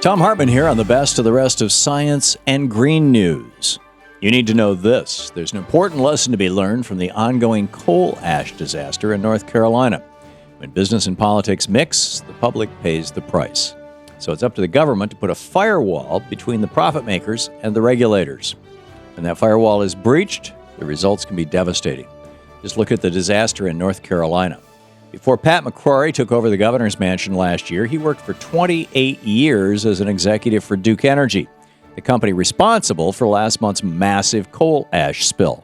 Thom Hartmann here on the best of the rest of science and green news. You need to know this. There's an important lesson to be learned from the ongoing coal ash disaster in North Carolina. When business and politics mix, the public pays the price. So it's up to the government to put a firewall between the profit makers and the regulators. When that firewall is breached, the results can be devastating. Just look at the disaster in North Carolina. Before Pat McCrory took over the governor's mansion last year, he worked for 28 years as an executive for Duke Energy, the company responsible for last month's massive coal ash spill.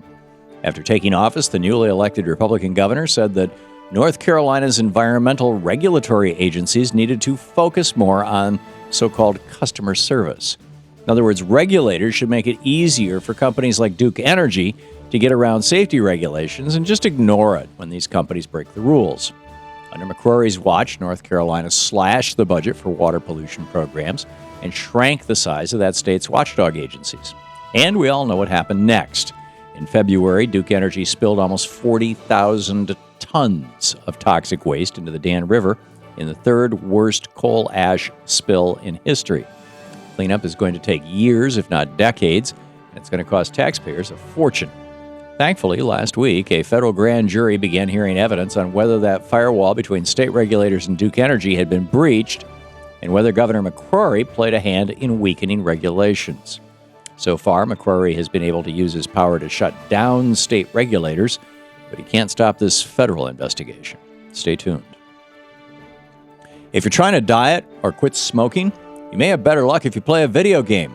After taking office, the newly elected Republican governor said that North Carolina's environmental regulatory agencies needed to focus more on so-called customer service. In other words, regulators should make it easier for companies like Duke Energy to get around safety regulations and just ignore it when these companies break the rules. Under McCrory's watch, North Carolina slashed the budget for water pollution programs and shrank the size of that state's watchdog agencies. And we all know what happened next. In February, Duke Energy spilled almost 40,000 tons of toxic waste into the Dan River in the third worst coal ash spill in history. Cleanup is going to take years, if not decades, and it's going to cost taxpayers a fortune. Thankfully, last week, a federal grand jury began hearing evidence on whether that firewall between state regulators and Duke Energy had been breached and whether Governor McCrory played a hand in weakening regulations. So far, McCrory has been able to use his power to shut down state regulators, but he can't stop this federal investigation. Stay tuned. If you're trying to diet or quit smoking, you may have better luck if you play a video game.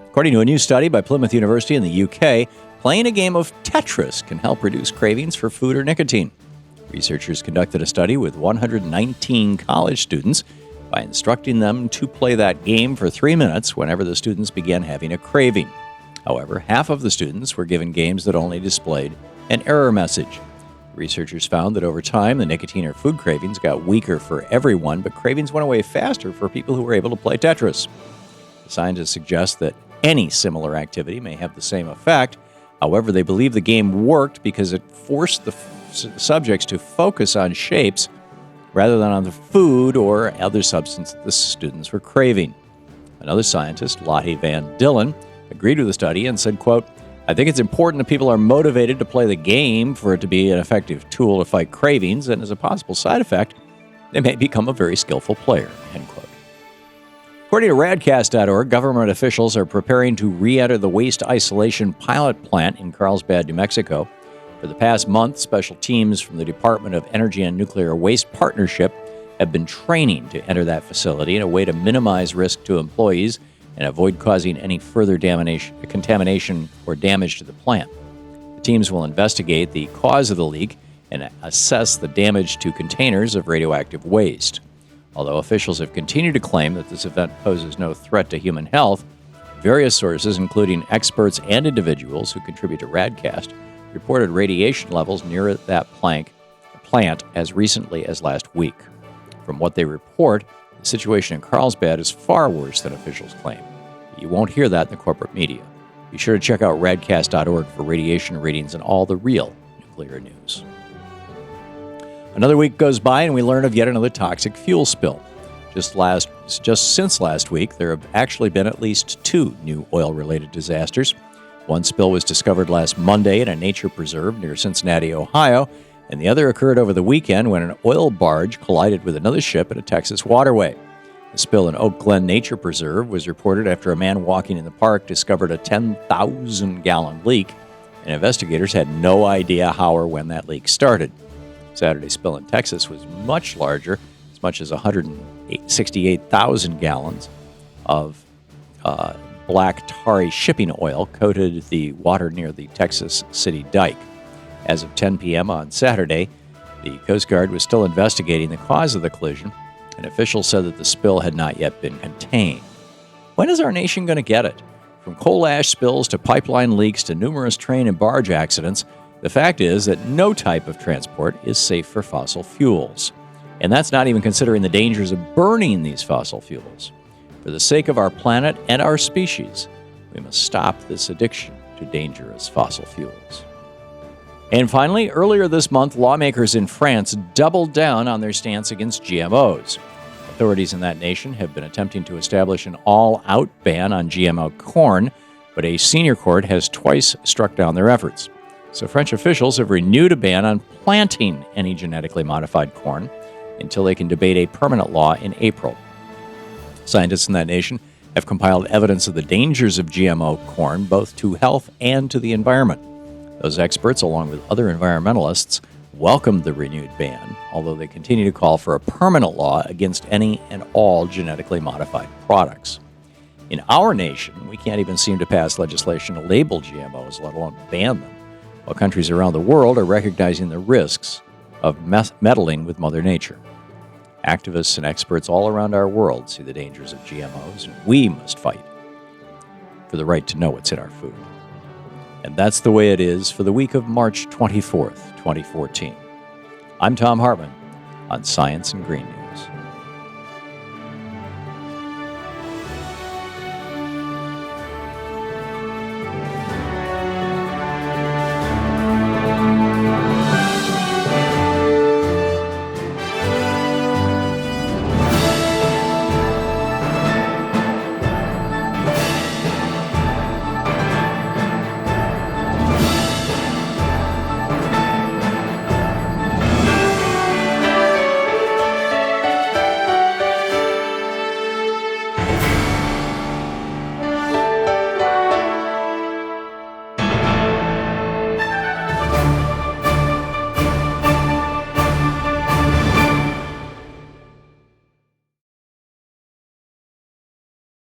According to a new study by Plymouth University in the UK, playing a game of Tetris can help reduce cravings for food or nicotine. Researchers conducted a study with 119 college students by instructing them to play that game for 3 minutes whenever the students began having a craving. However, half of the students were given games that only displayed an error message. Researchers found that over time, the nicotine or food cravings got weaker for everyone, but cravings went away faster for people who were able to play Tetris. The scientists suggest that any similar activity may have the same effect. However, they believe the game worked because it forced the subjects to focus on shapes rather than on the food or other substance that the students were craving. Another scientist, Lottie Van Dillen, agreed with the study and said, quote, "I think it's important that people are motivated to play the game for it to be an effective tool to fight cravings, and as a possible side effect, they may become a very skillful player," end quote. According to radcast.org, government officials are preparing to re-enter the waste isolation pilot plant in Carlsbad, New Mexico. For the past month, special teams from the Department of Energy and Nuclear Waste Partnership have been training to enter that facility in a way to minimize risk to employees and avoid causing any further contamination or damage to the plant. The teams will investigate the cause of the leak and assess the damage to containers of radioactive waste. Although officials have continued to claim that this event poses no threat to human health, various sources, including experts and individuals who contribute to Radcast, reported radiation levels near that plant as recently as last week. From what they report, the situation in Carlsbad is far worse than officials claim. But you won't hear that in the corporate media. Be sure to check out radcast.org for radiation readings and all the real nuclear news. Another week goes by and we learn of yet another toxic fuel spill. Just since last week, there have actually been at least 2 new oil-related disasters. One spill was discovered last Monday in a nature preserve near Cincinnati, Ohio, and the other occurred over the weekend when an oil barge collided with another ship in a Texas waterway. The spill in Oak Glen Nature Preserve was reported after a man walking in the park discovered a 10,000-gallon leak, and investigators had no idea how or when that leak started. Saturday's spill in Texas was much larger, as much as 168,000 gallons of black tarry shipping oil coated the water near the Texas City dike. As of 10 p.m. on Saturday, the Coast Guard was still investigating the cause of the collision, and officials said that the spill had not yet been contained. When is our nation going to get it? From coal ash spills to pipeline leaks to numerous train and barge accidents, the fact is that no type of transport is safe for fossil fuels. And that's not even considering the dangers of burning these fossil fuels. For the sake of our planet and our species, we must stop this addiction to dangerous fossil fuels. And finally, earlier this month, lawmakers in France doubled down on their stance against GMOs. Authorities in that nation have been attempting to establish an all-out ban on GMO corn, but a senior court has twice struck down their efforts. So French officials have renewed a ban on planting any genetically modified corn until they can debate a permanent law in April. Scientists in that nation have compiled evidence of the dangers of GMO corn, both to health and to the environment. Those experts, along with other environmentalists, welcomed the renewed ban, although they continue to call for a permanent law against any and all genetically modified products. In our nation, we can't even seem to pass legislation to label GMOs, let alone ban them, while countries around the world are recognizing the risks of meddling with Mother Nature. Activists and experts all around our world see the dangers of GMOs, and we must fight for the right to know what's in our food. And that's the way it is for the week of March 24th, 2014. I'm Thom Hartmann on Science and Green News.